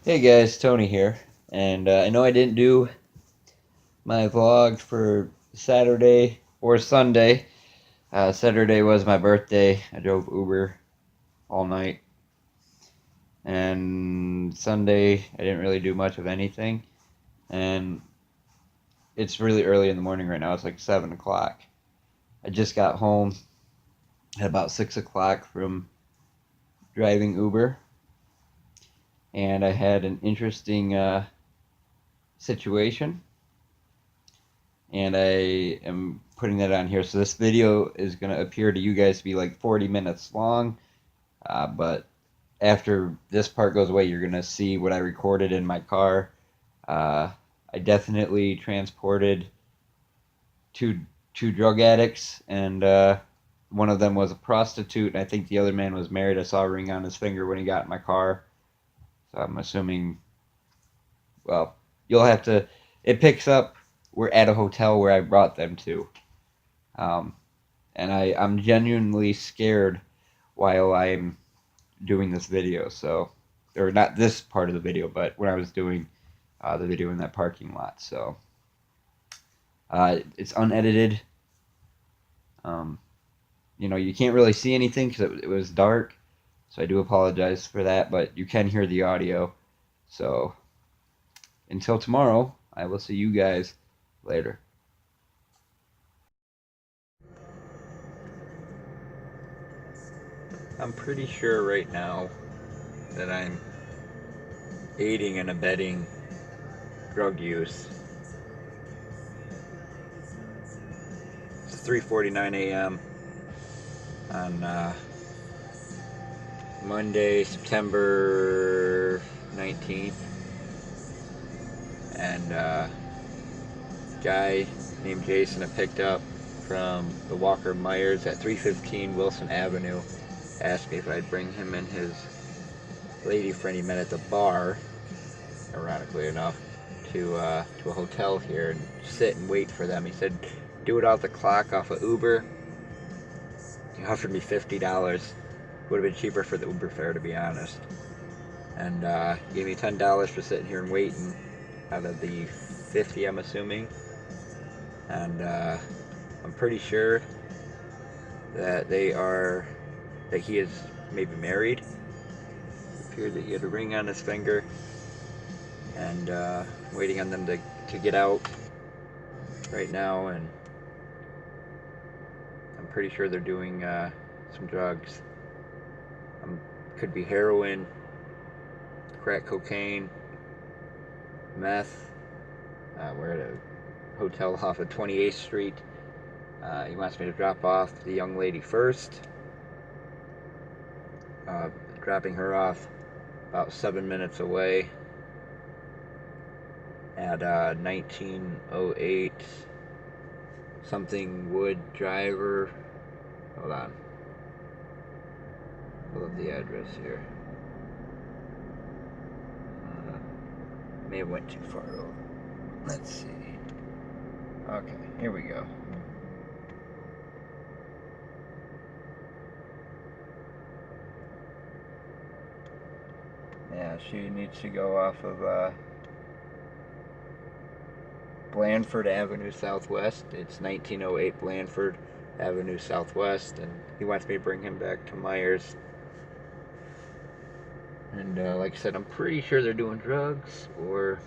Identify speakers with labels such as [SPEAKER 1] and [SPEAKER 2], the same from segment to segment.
[SPEAKER 1] Hey guys, Tony here, and I know I didn't do my vlog for Saturday or Sunday. Saturday was my birthday. I drove Uber all night, and Sunday I didn't really do much of anything. And it's really early in the morning right now. It's like 7 o'clock. I just got home at about 6 o'clock from driving Uber, and I had an interesting situation. And I am putting that on here. So this video is going to appear to you guys to be like 40 minutes long, but after this part goes away, you're going to see what I recorded in my car. I definitely transported two drug addicts, and one of them was a prostitute, and I think the other man was married. I saw a ring on his finger when he got in my car. So I'm assuming, well, you'll have to, it picks up, we're at a hotel where I brought them to. And I'm genuinely scared while I'm doing this video. So, or not this part of the video, but when I was doing the video in that parking lot. So, it's unedited. You can't really see anything because it was dark. So I do apologize for that, but you can hear the audio. So, until tomorrow, I will see you guys later. I'm pretty sure right now that I'm aiding and abetting drug use. It's 3:49 a.m. on Monday, September 19th, and guy named Jason I picked up from the Walker Myers at 315 Wilson Avenue asked me if I'd bring him and his lady friend he met at the bar, ironically enough, to a hotel here and sit and wait for them. He said, do it off the clock off of Uber. He offered me $50. Would have been cheaper for the Uber fare, to be honest. And he gave me $10 for sitting here and waiting out of the 50, I'm assuming. And I'm pretty sure that that he is maybe married. It appeared that he had a ring on his finger, and waiting on them to get out right now. And I'm pretty sure they're doing some drugs. Could be heroin, crack cocaine, meth. We're at a hotel off of 28th Street. He wants me to drop off the young lady first. Dropping her off about 7 minutes away at 1908 something Wood Driver. Hold on. Pull up the address here. May have went too far over. Let's see. Okay, here we go. Yeah, she needs to go off of Blandford Avenue Southwest. It's 1908 Blandford Avenue Southwest, and he wants me to bring him back to Myers. And like I said, I'm pretty sure they're doing drugs, or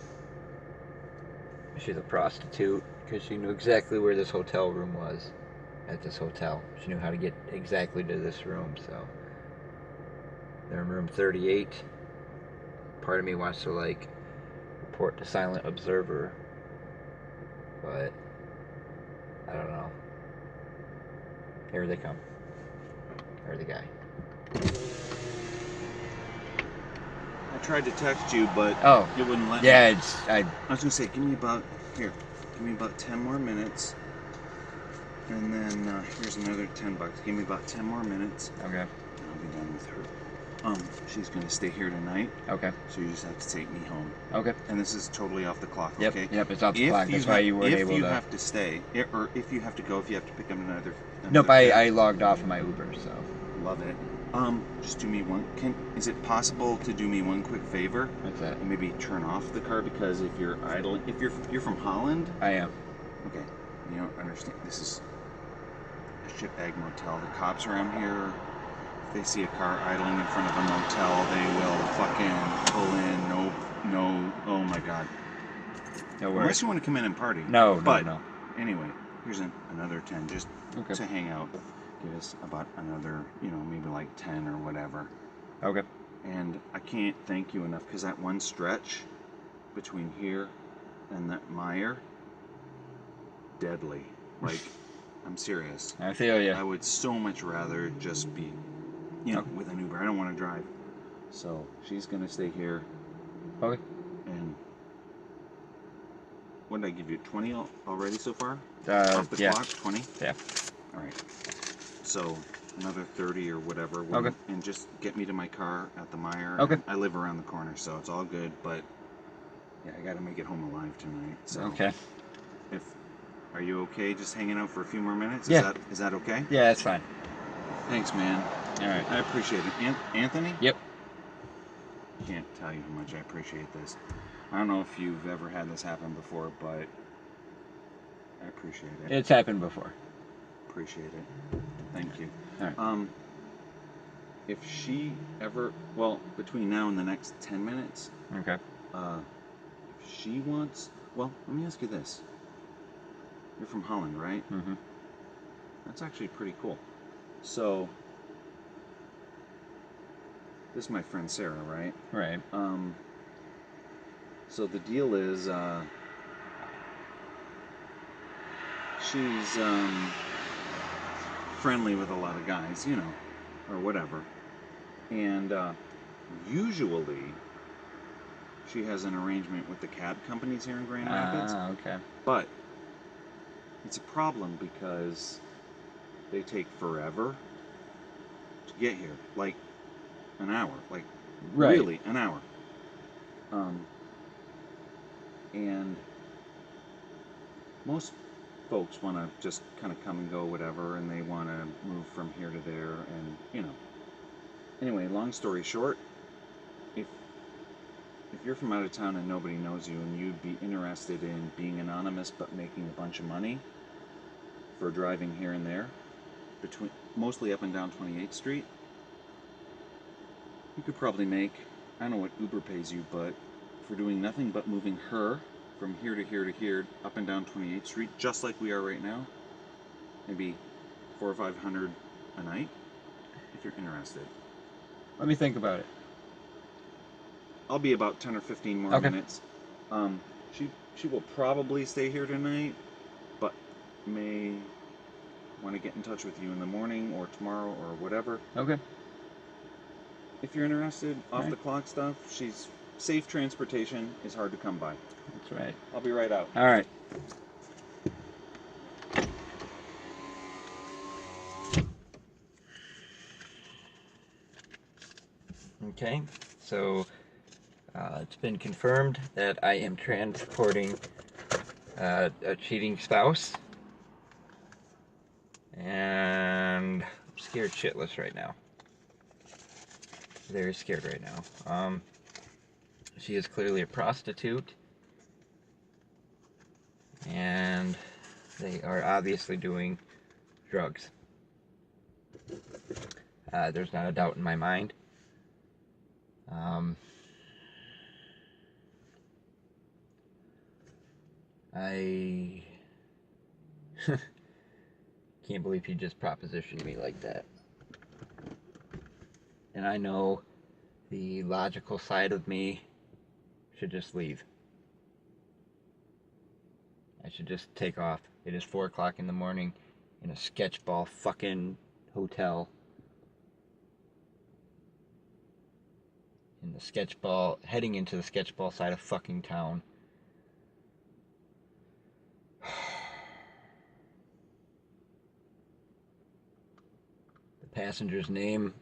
[SPEAKER 1] she's a prostitute, because she knew exactly where this hotel room was at this hotel. She knew how to get exactly to this room, so they're in room 38. Part of me wants to report to Silent Observer, but I don't know. Here they come. There's the guy.
[SPEAKER 2] I tried to text you, but it wouldn't let me.
[SPEAKER 1] Yeah,
[SPEAKER 2] I was gonna say, give me about 10 more minutes, and then here's another $10. Give me about 10 more minutes.
[SPEAKER 1] Okay.
[SPEAKER 2] And I'll be done with her. She's gonna stay here tonight.
[SPEAKER 1] Okay.
[SPEAKER 2] So you just have to take me home.
[SPEAKER 1] Okay.
[SPEAKER 2] And this is totally off the clock.
[SPEAKER 1] Yep.
[SPEAKER 2] Okay.
[SPEAKER 1] Yep. It's off the clock. That's why you weren't able to.
[SPEAKER 2] If you have to stay, or if you have to go, if you have to pick up another
[SPEAKER 1] nope. I logged off of my Uber, so.
[SPEAKER 2] Love it. Just do me one. Is it possible to do me one quick favor?
[SPEAKER 1] What's that?
[SPEAKER 2] And maybe turn off the car, because if you're idling, if you're from Holland.
[SPEAKER 1] I am.
[SPEAKER 2] Okay, you don't understand. This is a shitbag motel. The cops around here, if they see a car idling in front of a motel, they will fucking pull in. No. Oh my god.
[SPEAKER 1] No worries.
[SPEAKER 2] Unless you want to come in and party.
[SPEAKER 1] No,
[SPEAKER 2] but
[SPEAKER 1] no.
[SPEAKER 2] Anyway, here's another 10 just
[SPEAKER 1] Okay.
[SPEAKER 2] to hang out. Give us about another, maybe like 10 or whatever.
[SPEAKER 1] Okay.
[SPEAKER 2] And I can't thank you enough, because that one stretch between here and that mire, deadly. Like, I'm serious.
[SPEAKER 1] I feel you.
[SPEAKER 2] I would so much rather just be, with an Uber. I don't want to drive. So she's gonna stay here.
[SPEAKER 1] Okay.
[SPEAKER 2] And what did I give you? 20 already so far?
[SPEAKER 1] Off
[SPEAKER 2] the
[SPEAKER 1] yeah.
[SPEAKER 2] clock? 20?
[SPEAKER 1] Yeah.
[SPEAKER 2] All right. So another 30 or whatever.
[SPEAKER 1] Okay.
[SPEAKER 2] And just get me to my car at the mire.
[SPEAKER 1] Okay.
[SPEAKER 2] I live around the corner, so it's all good. But yeah, I got to make it home alive tonight. So
[SPEAKER 1] Okay.
[SPEAKER 2] Are you okay just hanging out for a few more minutes?
[SPEAKER 1] Yeah.
[SPEAKER 2] Is that okay?
[SPEAKER 1] Yeah, that's fine.
[SPEAKER 2] Thanks, man.
[SPEAKER 1] All right.
[SPEAKER 2] I appreciate it. Anthony?
[SPEAKER 1] Yep.
[SPEAKER 2] Can't tell you how much I appreciate this. I don't know if you've ever had this happen before, but I appreciate it.
[SPEAKER 1] It's happened before.
[SPEAKER 2] Appreciate it. Thank you.
[SPEAKER 1] All right.
[SPEAKER 2] If she ever, between now and the next 10 minutes,
[SPEAKER 1] Okay.
[SPEAKER 2] if she wants, let me ask you this. You're from Holland, right?
[SPEAKER 1] Mm-hmm.
[SPEAKER 2] That's actually pretty cool. So, this is my friend Sarah, right?
[SPEAKER 1] Right.
[SPEAKER 2] So the deal is, she's, friendly with a lot of guys, or whatever. And, usually, she has an arrangement with the cab companies here in Grand Rapids.
[SPEAKER 1] Ah, okay.
[SPEAKER 2] But it's a problem because they take forever to get here. Like an hour. Like,
[SPEAKER 1] Right.
[SPEAKER 2] really, an hour. And most folks want to just kind of come and go, whatever, and they want to move from here to there, and, Anyway, long story short, if you're from out of town and nobody knows you, and you'd be interested in being anonymous but making a bunch of money for driving here and there, mostly up and down 28th Street, you could probably make, I don't know what Uber pays you, but for doing nothing but moving her from here to here to here, up and down 28th Street, just like we are right now, maybe $400 or $500 a night, if you're interested.
[SPEAKER 1] Let me think about it.
[SPEAKER 2] I'll be about 10 or 15 more minutes. She will probably stay here tonight, but may want to get in touch with you in the morning or tomorrow or whatever.
[SPEAKER 1] Okay.
[SPEAKER 2] If you're interested, off the clock stuff, she's safe transportation is hard to come by.
[SPEAKER 1] That's right.
[SPEAKER 2] I'll be right out.
[SPEAKER 1] All right. Okay, so it's been confirmed that I am transporting a cheating spouse, and I'm scared shitless right now. Very scared right now. She is clearly a prostitute, and they are obviously doing drugs. There's not a doubt in my mind. I can't believe he just propositioned me like that. And I know the logical side of me should just leave. I should just take off. It is 4 o'clock in the morning in a sketchball fucking hotel. In the sketchball, heading into the sketchball side of fucking town. The passenger's name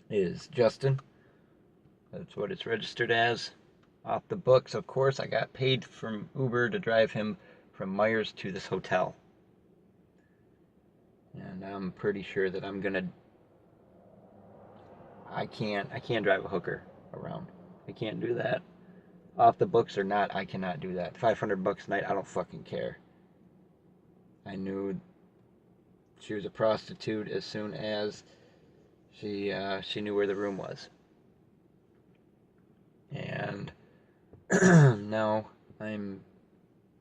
[SPEAKER 1] is Justin. That's what it's registered as. Off the books, of course, I got paid from Uber to drive him from Myers to this hotel. And I'm pretty sure that I'm gonna I can't drive a hooker around. I can't do that. Off the books or not, I cannot do that. $500 a night, I don't fucking care. I knew she was a prostitute as soon as she knew where the room was. And now I'm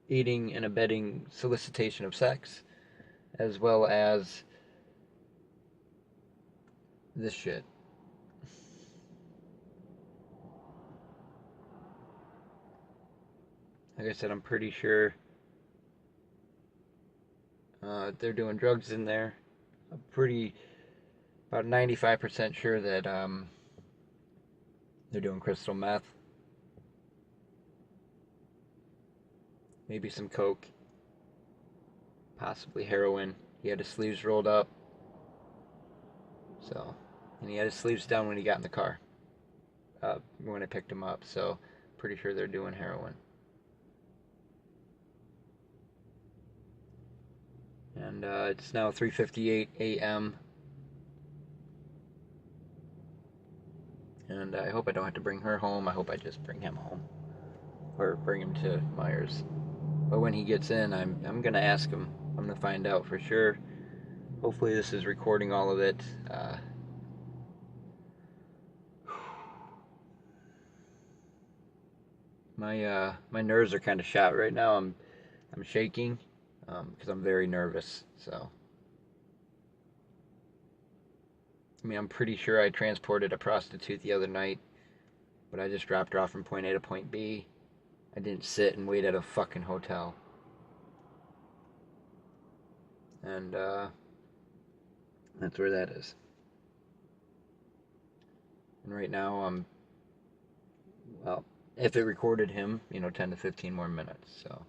[SPEAKER 1] aiding and abetting solicitation of sex, as well as this shit. Like I said, I'm pretty sure they're doing drugs in there. I'm about 95% sure that they're doing crystal meth. Maybe some coke. Possibly heroin. He had his sleeves rolled up. So, and he had his sleeves down when he got in the car. When I picked him up. So, pretty sure they're doing heroin. And it's now 3:58 a.m. And I hope I don't have to bring her home. I hope I just bring him home. Or bring him to Myers. But when he gets in, I'm going to ask him. I'm going to find out for sure. Hopefully this is recording all of it. My nerves are kind of shot right now. I'm shaking because I'm very nervous. So, I mean, I'm pretty sure I transported a prostitute the other night, but I just dropped her off from point A to point B. I didn't sit and wait at a fucking hotel. And that's where that is. And right now well, if it recorded him, 10 to 15 more minutes. So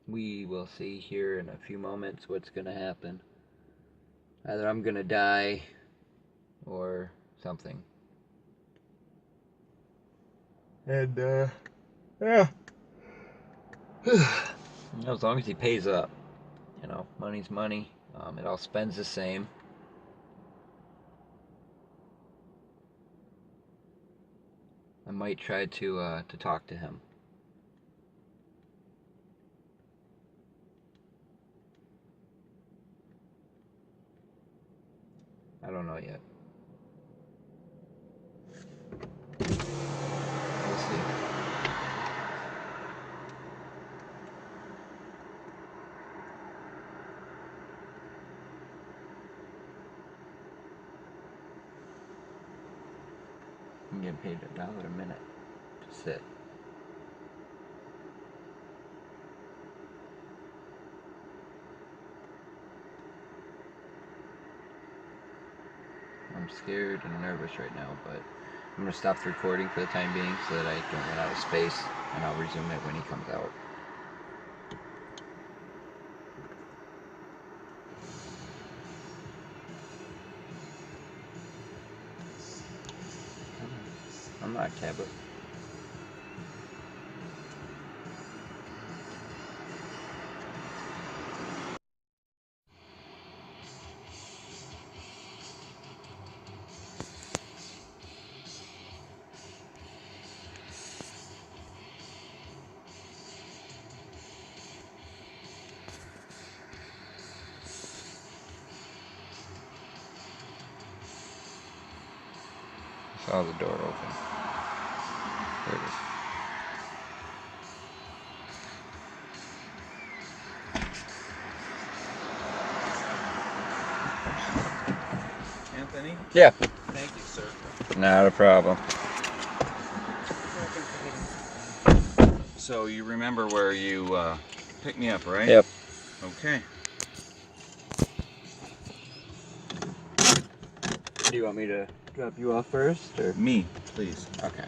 [SPEAKER 1] we will see here in a few moments what's going to happen. Either I'm going to die or something. And, yeah. As long as he pays up. Money's money. It all spends the same. I might try to talk to him. I don't know yet. We'll see. I'm getting paid $1 a minute to sit. I'm scared and nervous right now, but I'm going to stop the recording for the time being so that I don't run out of space, and I'll resume it when he comes out. I'm not Cabot. Saw the door open. There it is.
[SPEAKER 2] Anthony?
[SPEAKER 1] Yeah.
[SPEAKER 2] Thank you, sir.
[SPEAKER 1] Not a problem.
[SPEAKER 2] So you remember where you picked me up, right?
[SPEAKER 1] Yep.
[SPEAKER 2] Okay.
[SPEAKER 1] Do you want me to drop you off first, or?
[SPEAKER 2] Me, please.
[SPEAKER 1] Okay.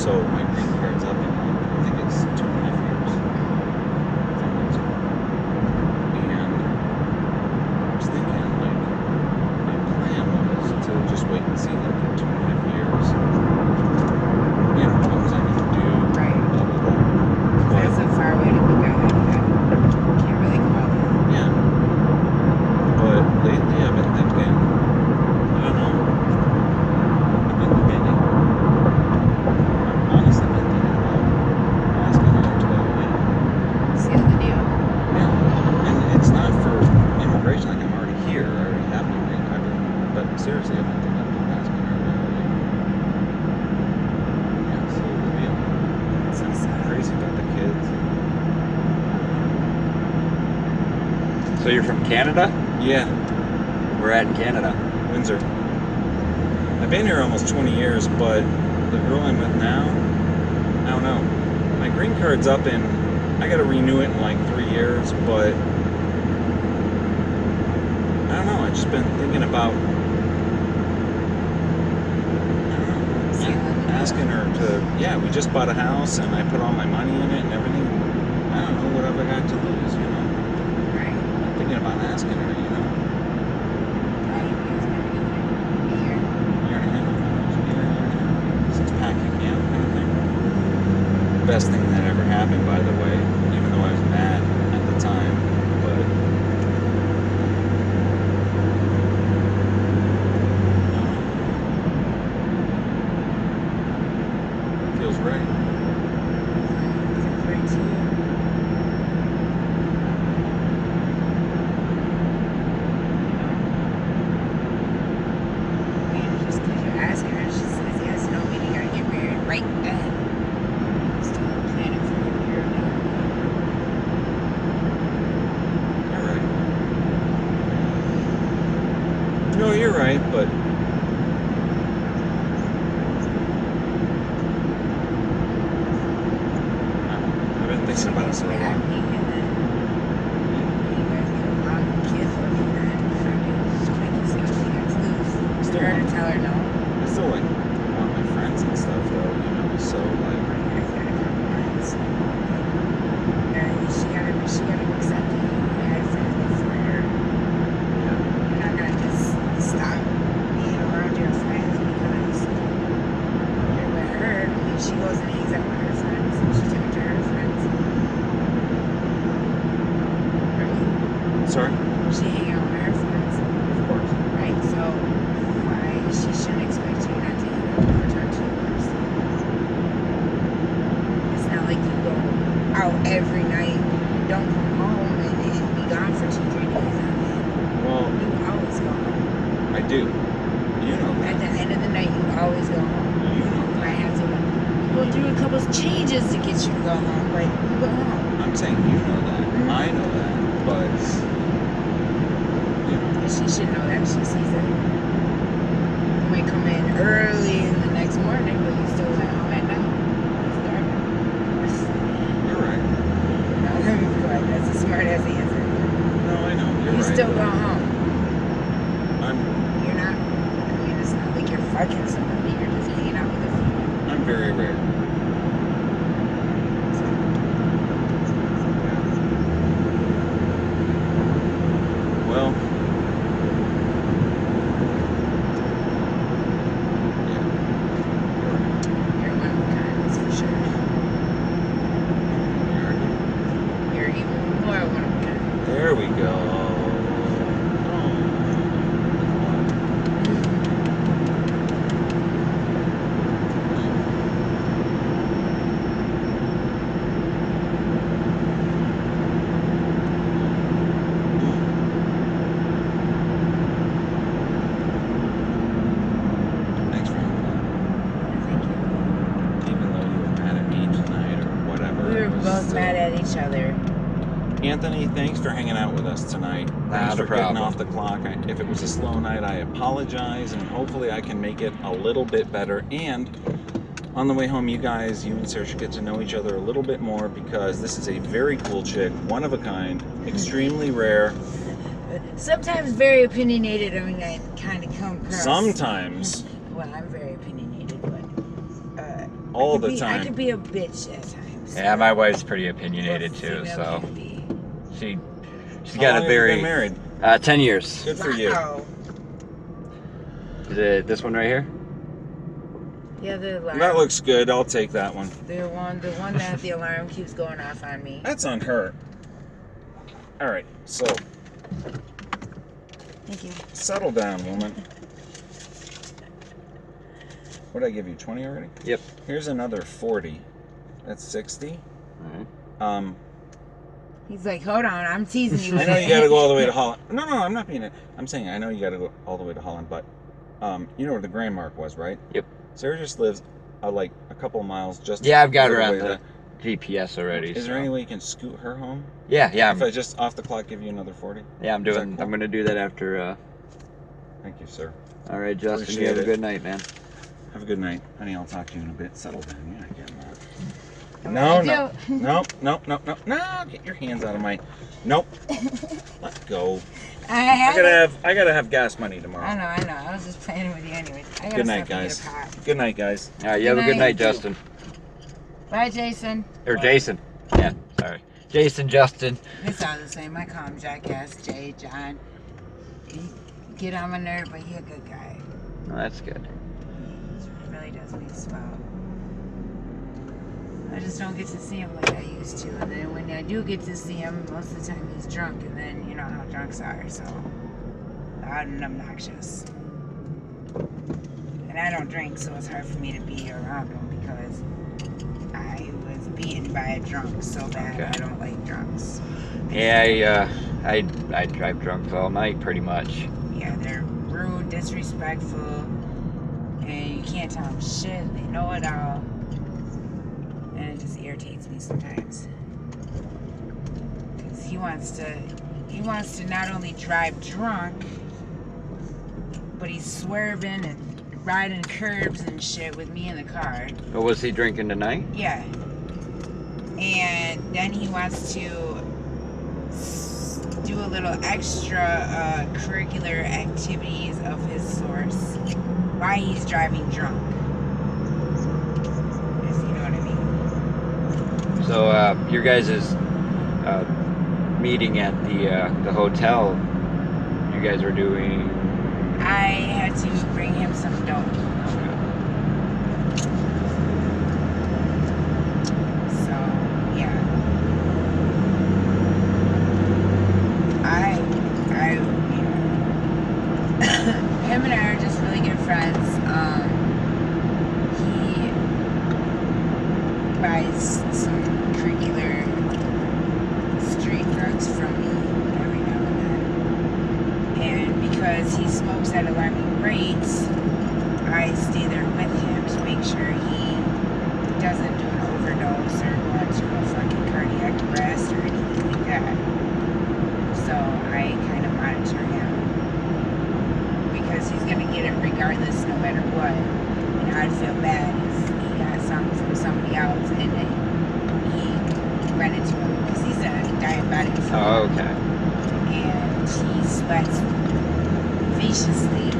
[SPEAKER 2] So my green card's up in, I think it's 2.5 years. From Windsor. And I was thinking, like, my plan was to just wait and see, like, in 2.5 years. You know, what was I going to do?
[SPEAKER 3] Right.
[SPEAKER 2] Blah, blah, blah.
[SPEAKER 3] That's so far away to be gone. I can't really call it.
[SPEAKER 2] Yeah. But lately I've been thinking, I don't know. I've been debating. I've honestly been thinking about asking her to,
[SPEAKER 3] Seal the deal.
[SPEAKER 2] yeah. And it's not for immigration, like I'm already here. I already have my green card. But seriously, I've been thinking about asking her to, yeah, seal the deal.
[SPEAKER 3] So sad.
[SPEAKER 2] Crazy about the kids.
[SPEAKER 1] So you're from Canada?
[SPEAKER 2] Yeah.
[SPEAKER 1] We're at in Canada.
[SPEAKER 2] Windsor. I've been here almost 20 years, but the girl I'm with now, I don't know. My green card's up in, I gotta renew it in like 3 years, but I don't know. I've just been thinking about, I don't know, asking her to, yeah, we just bought a house and I put all my money in it and everything. I don't know what have I got to lose, you know?
[SPEAKER 3] Right.
[SPEAKER 2] I'm thinking about asking her, you know?
[SPEAKER 3] Right. It's gonna be a year.
[SPEAKER 2] Year and a half, since packing, yeah, kind of thing. Best thing that ever happened, by the way, even though I was mad at the time, but feels right.
[SPEAKER 3] Feels right to you. And just because you ask her and she says yes, no, mean you gotta get married right then. Still planning for a year now.
[SPEAKER 2] You're right. No, you're right, but I've been thinking about it so long.
[SPEAKER 3] Happening, and then you guys get a lot of kids with you then. Like you see what you guys lose.
[SPEAKER 2] Still
[SPEAKER 3] Her to
[SPEAKER 2] want-
[SPEAKER 3] tell her no.
[SPEAKER 2] I still like want my friends and stuff though, you know, so like,
[SPEAKER 3] You guys gotta compromise. She gotta accept it. You had friends before her.
[SPEAKER 2] yeah.
[SPEAKER 3] You're not gonna just stop being around your friends because you're with her. I mean, she goes and hangs out with her friends and she talks to her friends. Right?
[SPEAKER 2] Sorry?
[SPEAKER 3] She hang out with her friends,
[SPEAKER 2] Of course.
[SPEAKER 3] right? So why she shouldn't expect you not to hang out with her, talk to you first. It's not like you go out every night, you don't come home and be gone for 2-3 days on end.
[SPEAKER 2] Well,
[SPEAKER 3] You always go home.
[SPEAKER 2] I do. You know
[SPEAKER 3] At
[SPEAKER 2] that.
[SPEAKER 3] the end of the night, you always go home.
[SPEAKER 2] You know
[SPEAKER 3] You might
[SPEAKER 2] that.
[SPEAKER 3] have to go through a couple of changes to get you to go home, but you go home.
[SPEAKER 2] I'm saying you know that. I know that. But, you know,
[SPEAKER 3] And she should know that. She sees it. You might come in early in the next morning, but you still went home at night. It's dark.
[SPEAKER 2] you're right.
[SPEAKER 3] No, like, that's a smart ass answer.
[SPEAKER 2] No, I know. You're
[SPEAKER 3] You
[SPEAKER 2] right.
[SPEAKER 3] still go home.
[SPEAKER 2] I'm
[SPEAKER 3] You're not. I mean, it's not like you're fucking somebody. You're just hanging out with a female.
[SPEAKER 2] I'm very rare.
[SPEAKER 3] So,
[SPEAKER 2] Well, yeah.
[SPEAKER 3] you're one of a kind, that's for sure. You're even more one of a kind.
[SPEAKER 2] There we go. Thanks for having that.
[SPEAKER 3] Thank you.
[SPEAKER 2] Even though you were mad at me tonight or whatever.
[SPEAKER 3] We were
[SPEAKER 2] it was
[SPEAKER 3] both
[SPEAKER 2] still-
[SPEAKER 3] mad at each other.
[SPEAKER 2] Anthony, thanks for hanging out with us tonight. Thanks
[SPEAKER 1] Not
[SPEAKER 2] for
[SPEAKER 1] a
[SPEAKER 2] getting
[SPEAKER 1] problem.
[SPEAKER 2] off the clock. If it was a slow night, I apologize, and hopefully I can make it a little bit better. And on the way home, you guys, you and Sarah should get to know each other a little bit more because this is a very cool chick, one of a kind, extremely rare.
[SPEAKER 3] Sometimes very opinionated. I mean, I kind of come across.
[SPEAKER 2] Sometimes
[SPEAKER 3] Well, I'm very opinionated, but
[SPEAKER 2] all the
[SPEAKER 3] I
[SPEAKER 2] time.
[SPEAKER 3] could be a bitch at times.
[SPEAKER 1] Yeah, my wife's pretty opinionated too,
[SPEAKER 3] Female
[SPEAKER 1] so
[SPEAKER 3] can be.
[SPEAKER 1] she's
[SPEAKER 2] How
[SPEAKER 1] got
[SPEAKER 2] long
[SPEAKER 1] a
[SPEAKER 2] have you
[SPEAKER 1] very
[SPEAKER 2] been married?
[SPEAKER 1] 10 years.
[SPEAKER 2] Good for you.
[SPEAKER 3] Wow.
[SPEAKER 1] Is it this one right here?
[SPEAKER 3] Yeah, the alarm.
[SPEAKER 2] That looks good. I'll take that one.
[SPEAKER 3] The one that the alarm keeps going off on me.
[SPEAKER 2] That's on her. All right, so
[SPEAKER 3] Thank you.
[SPEAKER 2] settle down, woman. What did I give you? 20 already?
[SPEAKER 1] Yep.
[SPEAKER 2] Here's another 40. That's 60.
[SPEAKER 1] All right.
[SPEAKER 3] He's like, hold on, I'm teasing you.
[SPEAKER 2] I know you got to go all the way to Holland. No, I'm not being. I'm saying I know you got to go all the way to Holland, but you know where the Grand Mark was, right?
[SPEAKER 1] Yep.
[SPEAKER 2] Sarah just lives like a couple miles just.
[SPEAKER 1] Yeah, I've got her
[SPEAKER 2] all
[SPEAKER 1] on
[SPEAKER 2] way
[SPEAKER 1] the GPS already.
[SPEAKER 2] Is there any way you can scoot her home?
[SPEAKER 1] Yeah.
[SPEAKER 2] If I just off the clock give you another 40?
[SPEAKER 1] Yeah, I'm
[SPEAKER 2] Is that
[SPEAKER 1] doing.
[SPEAKER 2] cool?
[SPEAKER 1] I'm gonna do that after.
[SPEAKER 2] Thank you, sir.
[SPEAKER 1] All right, Justin.
[SPEAKER 2] Appreciate
[SPEAKER 1] You have a
[SPEAKER 2] it.
[SPEAKER 1] good night, man.
[SPEAKER 2] Have a good night. Honey, I'll talk to you in a bit. Settle down. You're not getting that.
[SPEAKER 3] I'm
[SPEAKER 2] No,
[SPEAKER 3] gonna
[SPEAKER 2] no. No, get your hands out of my. Nope. Let go.
[SPEAKER 3] I
[SPEAKER 2] gotta have gas money tomorrow.
[SPEAKER 3] I know. I was just playing with you anyways. I gotta
[SPEAKER 2] Good night,
[SPEAKER 3] stop and
[SPEAKER 2] guys.
[SPEAKER 3] get a pot.
[SPEAKER 2] Good night, guys.
[SPEAKER 1] All right, you have a good
[SPEAKER 3] night.
[SPEAKER 1] night, Justin.
[SPEAKER 3] Bye, Jason.
[SPEAKER 1] Or Jason. Yeah, sorry. Jason, Justin.
[SPEAKER 3] They sound the same. I call him Jackass, Jay, John. He get on my nerve, but he a good guy.
[SPEAKER 1] Oh, that's good.
[SPEAKER 3] He really does need swell. I just don't get to see him like I used to. And then when I do get to see him, most of the time he's drunk. And then you know how drunks are, so loud and obnoxious. And I don't drink, so it's hard for me to be around him because I was beaten by a drunk so bad.
[SPEAKER 1] Okay.
[SPEAKER 3] I don't like drunks.
[SPEAKER 1] Yeah, I drive drunk all night, pretty much.
[SPEAKER 3] Yeah, they're rude, disrespectful, and you can't tell them shit. They know it all. And it just irritates me sometimes. Because he wants to not only drive drunk, but he's swerving and riding curbs and shit with me in the car.
[SPEAKER 1] But was he drinking tonight?
[SPEAKER 3] Yeah. And then he wants to do a little extra curricular activities of his source while he's driving drunk. If you know what I mean.
[SPEAKER 1] So your guys' meeting at the hotel, you guys were doing.
[SPEAKER 3] I had to bring him some dope. So, yeah. Him and I are just really good friends. He buys some curricular street drugs from me every now and then. And because he smokes at alarming rates, I stay there with him to make sure he doesn't do an overdose or go into a fucking cardiac arrest or anything like that. So I kind of monitor him because he's gonna get it regardless, no matter what. And I'd feel bad if he got something from somebody else and then he ran into him because he's a diabetic.
[SPEAKER 1] Oh, okay.
[SPEAKER 3] And he sweats viciously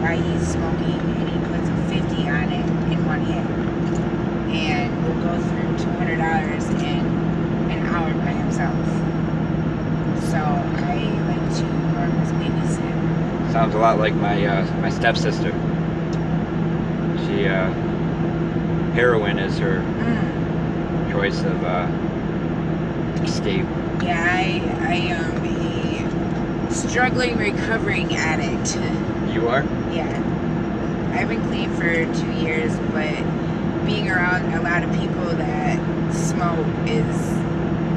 [SPEAKER 3] while he's smoking, and he puts a 50 on it in one hit. And will go through $200 in an hour by himself. So I like to always babysit.
[SPEAKER 1] Sounds a lot like my stepsister. She heroin is her choice of escape.
[SPEAKER 3] Yeah, I am a struggling, recovering addict.
[SPEAKER 1] You are?
[SPEAKER 3] Yeah. I've been clean for 2 years, but being around a lot of people that smoke is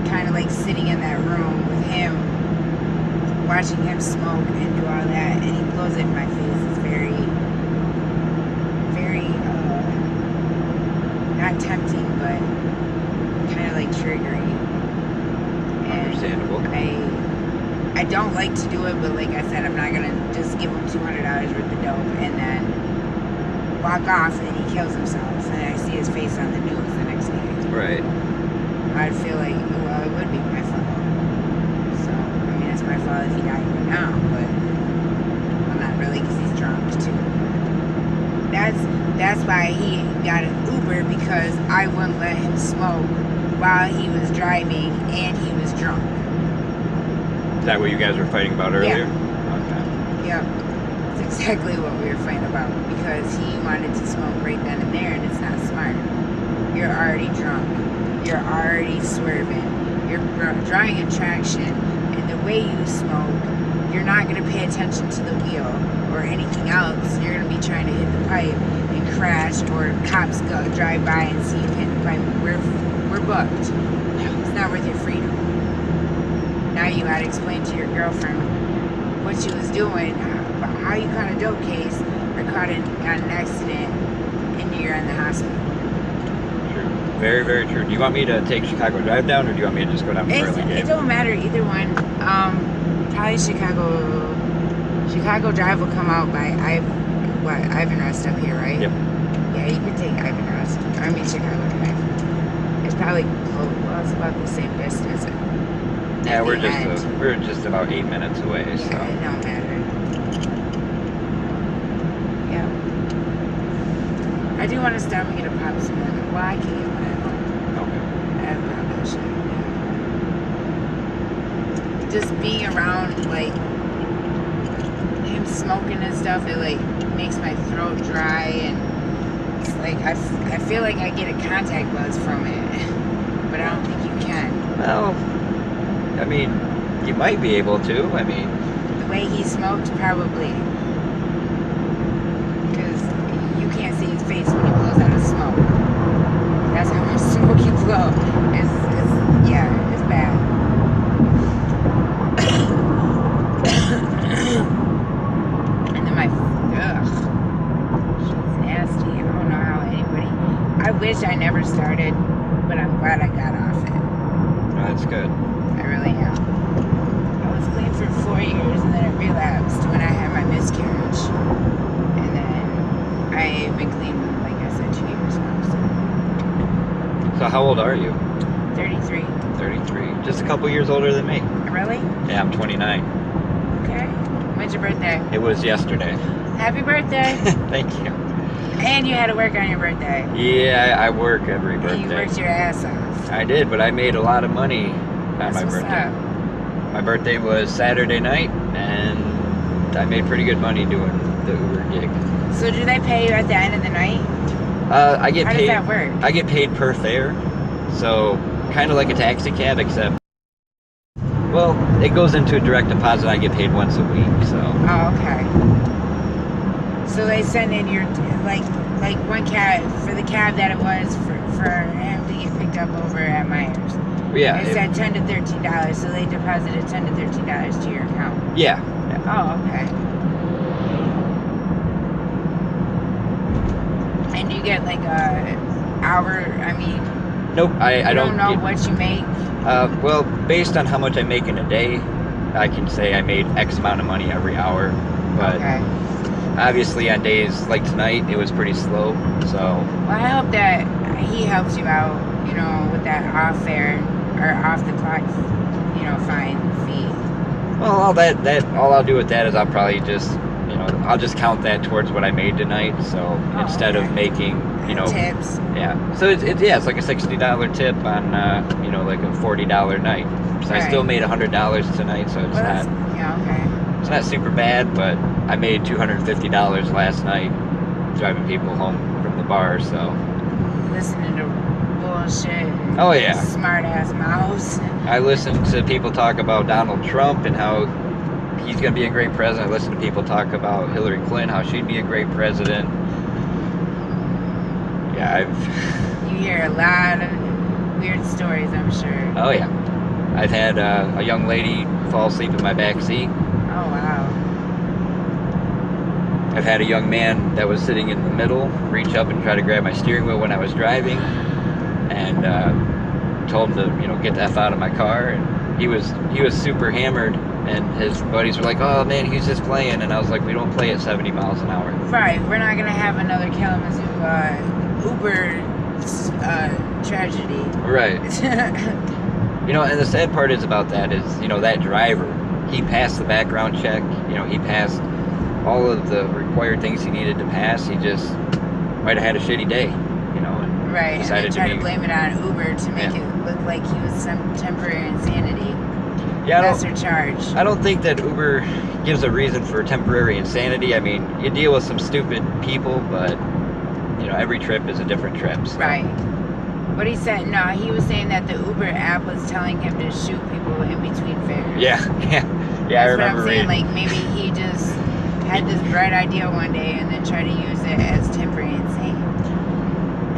[SPEAKER 3] kind of like sitting in that room with him, watching him smoke and do all that, and he blows it in my face. It's very, very, not tempting, but kind of like triggering. And
[SPEAKER 1] Understandable.
[SPEAKER 3] I don't like to do it, but like I said, I'm not gonna just give him $200 worth of dope and then walk off and he kills himself and I see his face on the news the next day.
[SPEAKER 1] Right.
[SPEAKER 3] I'd feel like, well, it would be my fault. So, I mean, it's my fault if he died right now, but well, not really because he's drunk too. that's why he got an Uber, because I wouldn't let him smoke while he was driving and he was drunk.
[SPEAKER 1] Is that what you guys were fighting about earlier?
[SPEAKER 3] Yeah.
[SPEAKER 1] Okay.
[SPEAKER 3] Yep. That's exactly what we were fighting about, because he wanted to smoke right then and there, and it's not smart. You're already drunk. You're already swerving. You're drawing attraction, and the way you smoke, you're not going to pay attention to the wheel or anything else. You're going to be trying to hit the pipe and crash, or cops drive by and see you hit the pipe. We're booked. It's not worth your freedom. Now you got to explain to your girlfriend what she was doing, how you caught a dope case or got in an accident and you're in the hospital.
[SPEAKER 1] True. Very, very true. Do you want me to take Chicago Drive down, or do you want me to just go down to Burlingame?
[SPEAKER 3] It don't matter, either one. Probably Chicago Drive will come out by Ivan Rest up here, right?
[SPEAKER 1] Yep.
[SPEAKER 3] Yeah, you can take Ivan Rest. I mean Chicago Drive. It's probably close. Well, it's about the same distance.
[SPEAKER 1] Yeah, we're just about 8 minutes away.
[SPEAKER 3] Yeah,
[SPEAKER 1] So
[SPEAKER 3] it don't matter. Yeah. I do want to stop and get a pop smoke. Well, I can get one at home.
[SPEAKER 1] okay.
[SPEAKER 3] I have that shit. Yeah. Just being around, like, him smoking and stuff, it, like, makes my throat dry, and it's like, I feel like I get a contact buzz from it, but I don't think you can.
[SPEAKER 1] Well, I mean, you might be able to. I mean,
[SPEAKER 3] The way he smoked, probably. Because you can't see his face when he blows out his smoke. That's how much smoke he blows. It's bad. And then shit's nasty. I don't know how anybody. I wish I never started, but I'm glad I got off it.
[SPEAKER 1] that's good.
[SPEAKER 3] I really am. I was clean for 4 years, and then it relapsed when I had my miscarriage. And then I've been clean, like I said, 2 years now.
[SPEAKER 1] So how old are you?
[SPEAKER 3] So 33.
[SPEAKER 1] 33. Just a couple years older than me.
[SPEAKER 3] Really?
[SPEAKER 1] Yeah, I'm 29.
[SPEAKER 3] Okay. When's your birthday?
[SPEAKER 1] It was yesterday.
[SPEAKER 3] Happy birthday.
[SPEAKER 1] Thank you.
[SPEAKER 3] And you had to work on your birthday.
[SPEAKER 1] Yeah, I work every birthday.
[SPEAKER 3] And you worked your ass off.
[SPEAKER 1] I did, but I made a lot of money on
[SPEAKER 3] That's
[SPEAKER 1] my
[SPEAKER 3] what's
[SPEAKER 1] birthday.
[SPEAKER 3] up.
[SPEAKER 1] My birthday was Saturday night, and I made pretty good money doing the Uber gig.
[SPEAKER 3] So do they pay you at the end of the night?
[SPEAKER 1] I get
[SPEAKER 3] How
[SPEAKER 1] paid.
[SPEAKER 3] does that work?
[SPEAKER 1] I get paid per fare, so kind of like a taxi cab, except, well, it goes into a direct deposit. I get paid once a week, so.
[SPEAKER 3] Oh, okay. So they send in your, like one cab, for the cab that it was for him to get picked up over at Myers.
[SPEAKER 1] Yeah.
[SPEAKER 3] It said $10 to $13, so they deposited $10 to $13 to your account.
[SPEAKER 1] Yeah.
[SPEAKER 3] Oh, okay. And you get like a hour, I mean,
[SPEAKER 1] Nope, I
[SPEAKER 3] don't know
[SPEAKER 1] get,
[SPEAKER 3] what you make.
[SPEAKER 1] well, based on how much I make in a day, I can say I made X amount of money every hour. But
[SPEAKER 3] Okay.
[SPEAKER 1] obviously on days like tonight, it was pretty slow, so.
[SPEAKER 3] Well, I hope that he helps you out, you know, with that off fare or off the clock, you know, fine fee.
[SPEAKER 1] Well, all I'll do with that is I'll probably just, I'll just count that towards what I made tonight. So instead of making,
[SPEAKER 3] tips.
[SPEAKER 1] Yeah. So it's like a $60 tip on, like a $40 night. So I still made $100 tonight. So it's not.
[SPEAKER 3] Yeah. Okay.
[SPEAKER 1] It's not super bad, but I made $250 last night driving people home from the bar. So.
[SPEAKER 3] Listening to bullshit.
[SPEAKER 1] Oh yeah.
[SPEAKER 3] Smart ass mouths.
[SPEAKER 1] I listened to people talk about Donald Trump and how he's going to be a great president. I listen to people talk about Hillary Clinton, how she'd be a great president. Yeah,
[SPEAKER 3] You hear a lot of weird stories, I'm sure.
[SPEAKER 1] Oh yeah. I've had a young lady fall asleep in my back seat.
[SPEAKER 3] Oh wow.
[SPEAKER 1] I've had a young man that was sitting in the middle reach up and try to grab my steering wheel when I was driving, and told him to get the F out of my car. And he was super hammered, and his buddies were like, "Oh man, he's just playing," and I was like, "We don't play at 70 miles an hour."
[SPEAKER 3] Right. We're not gonna have another Kalamazoo Uber tragedy.
[SPEAKER 1] Right. And the sad part is about that is, that driver, he passed the background check, he passed all of the required things he needed to pass. He just might have had a shitty day, you know, and
[SPEAKER 3] Right, and then
[SPEAKER 1] decided
[SPEAKER 3] try to
[SPEAKER 1] be,
[SPEAKER 3] blame it on Uber to make it look like he was some temporary insanity.
[SPEAKER 1] Yeah,
[SPEAKER 3] That's their charge.
[SPEAKER 1] I don't think that Uber gives a reason for temporary insanity. I mean, you deal with some stupid people, but you know, every trip is a different trip. So.
[SPEAKER 3] Right. What he said, no, he was saying that the Uber app was telling him to shoot people in between fares.
[SPEAKER 1] Yeah.
[SPEAKER 3] That's
[SPEAKER 1] I remember
[SPEAKER 3] what I'm saying.
[SPEAKER 1] reading.
[SPEAKER 3] Like, maybe he just had this bright idea one day and then tried to use it as temporary insane.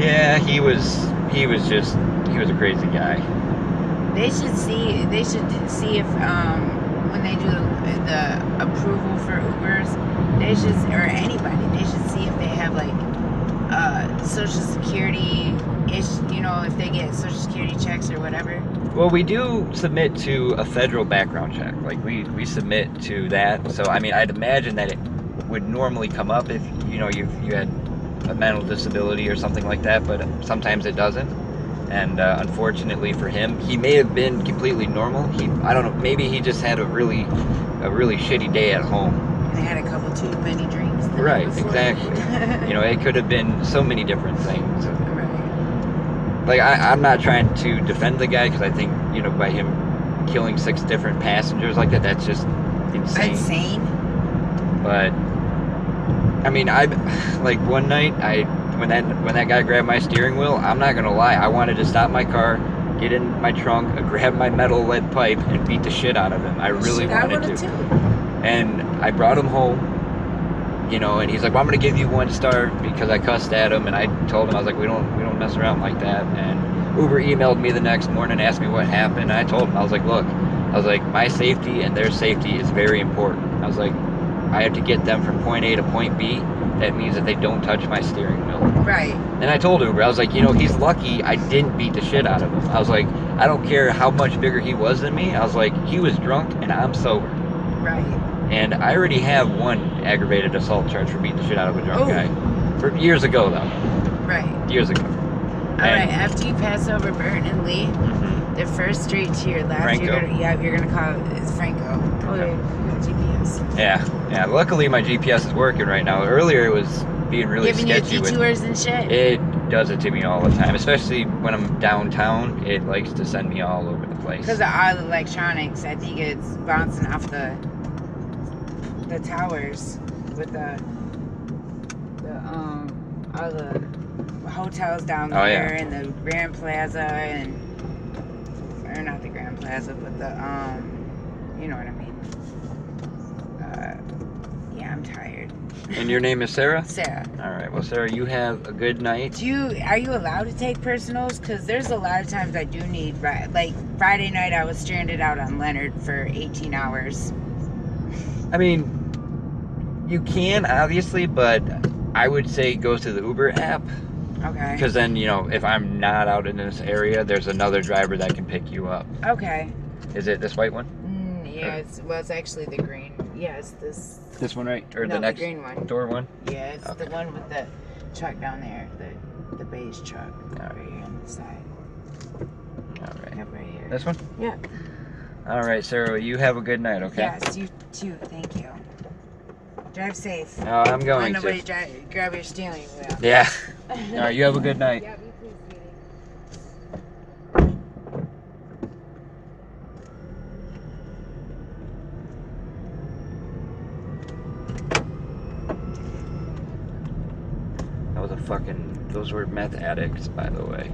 [SPEAKER 1] Yeah, he was a crazy guy.
[SPEAKER 3] They should see if when they do the approval for Ubers, or anybody, they should see if they have like Social Security if they get Social Security checks or whatever.
[SPEAKER 1] Well, we do submit to a federal background check. Like we submit to that. So I mean, I'd imagine that it would normally come up if you had a mental disability or something like that, but sometimes it doesn't. And unfortunately for him, he may have been completely normal. I don't know, maybe he just had a really shitty day at home.
[SPEAKER 3] And had a couple too many drinks.
[SPEAKER 1] Right, exactly. It could have been so many different things.
[SPEAKER 3] Right.
[SPEAKER 1] Like, I'm not trying to defend the guy, because I think, by him killing 6 different passengers like that, that's just insane.
[SPEAKER 3] Insane?
[SPEAKER 1] But, I mean, like, one night, when that guy grabbed my steering wheel, I'm not gonna lie, I wanted to stop my car, get in my trunk, grab my metal lead pipe, and beat the shit out of him. I really wanted to.
[SPEAKER 3] Too.
[SPEAKER 1] And I brought him home, and he's like, well, I'm gonna give you 1 star because I cussed at him. And I told him, I was like, we don't mess around like that. And Uber emailed me the next morning, asked me what happened. And I told him, I was like, look, my safety and their safety is very important. I was like, I have to get them from point A to point B. That means that they don't touch my steering wheel.
[SPEAKER 3] Right.
[SPEAKER 1] And I told Uber, I was like, he's lucky I didn't beat the shit out of him. I was like, I don't care how much bigger he was than me. I was like, he was drunk and I'm sober.
[SPEAKER 3] Right.
[SPEAKER 1] And I already have 1 aggravated assault charge for beating the shit out of a drunk guy. For years ago, though.
[SPEAKER 3] Right.
[SPEAKER 1] Years ago.
[SPEAKER 3] Alright, after you pass over Burton and Lee, the first street to your left,
[SPEAKER 1] Franco.
[SPEAKER 3] you're gonna call it Franco. Oh, yeah, GPS.
[SPEAKER 1] Yeah. Luckily, my GPS is working right now. Earlier, it was being really
[SPEAKER 3] Giving
[SPEAKER 1] sketchy.
[SPEAKER 3] you detours and shit.
[SPEAKER 1] It does it to me all the time, especially when I'm downtown. It likes to send me all over the place.
[SPEAKER 3] Because of all the electronics, I think it's bouncing off the towers with all the hotels down there, and the Grand Plaza, or not the Grand Plaza, but the you know what I mean. Yeah, I'm tired.
[SPEAKER 1] And your name is Sarah?
[SPEAKER 3] Sarah.
[SPEAKER 1] All right. Well, Sarah, you have a good night.
[SPEAKER 3] Are you allowed to take personals? Because there's a lot of times I do need, like Friday night I was stranded out on Leonard for 18 hours.
[SPEAKER 1] I mean, you can, obviously, but I would say go to the Uber app.
[SPEAKER 3] Okay.
[SPEAKER 1] Because then, if I'm not out in this area, there's another driver that can pick you up.
[SPEAKER 3] Okay.
[SPEAKER 1] Is it this white one?
[SPEAKER 3] Yeah, it's actually the green. Yeah, it's this.
[SPEAKER 1] This one, right? Or
[SPEAKER 3] No,
[SPEAKER 1] the next
[SPEAKER 3] green one.
[SPEAKER 1] door one?
[SPEAKER 3] Yeah, it's
[SPEAKER 1] Okay.
[SPEAKER 3] the one with the truck down there, the beige truck right here on the side.
[SPEAKER 1] All right.
[SPEAKER 3] Yep, right here.
[SPEAKER 1] This one?
[SPEAKER 3] Yeah.
[SPEAKER 1] All right, Sarah, you have a good night, okay?
[SPEAKER 3] Yes, you too. Thank you. Drive safe.
[SPEAKER 1] Oh, I'm going
[SPEAKER 3] Let nobody
[SPEAKER 1] to.
[SPEAKER 3] grab your steering wheel.
[SPEAKER 1] Yeah. All right, you have a good night.
[SPEAKER 3] Yep, you too, sweetie.
[SPEAKER 1] Those were meth addicts, by the way.